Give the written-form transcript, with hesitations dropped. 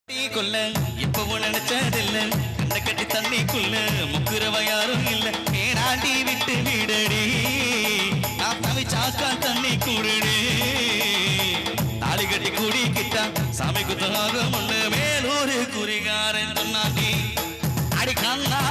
கொல்ல இப்பவும் நினைச்சதில்ல கண்ண கட்டி தண்ணிக்குள்ள முக்குறவ யாரும் இல்ல ஏனாண்டி விட்டு விடடி நான் தவிச்சாக்கா தண்ணி கூடுடி தாலி கட்டி கூடிக்கிட்டா சாமி குத்தமாக முன்னு மேலூரு குறிகாரன் சொன்னாண்டி அடி கண்ணா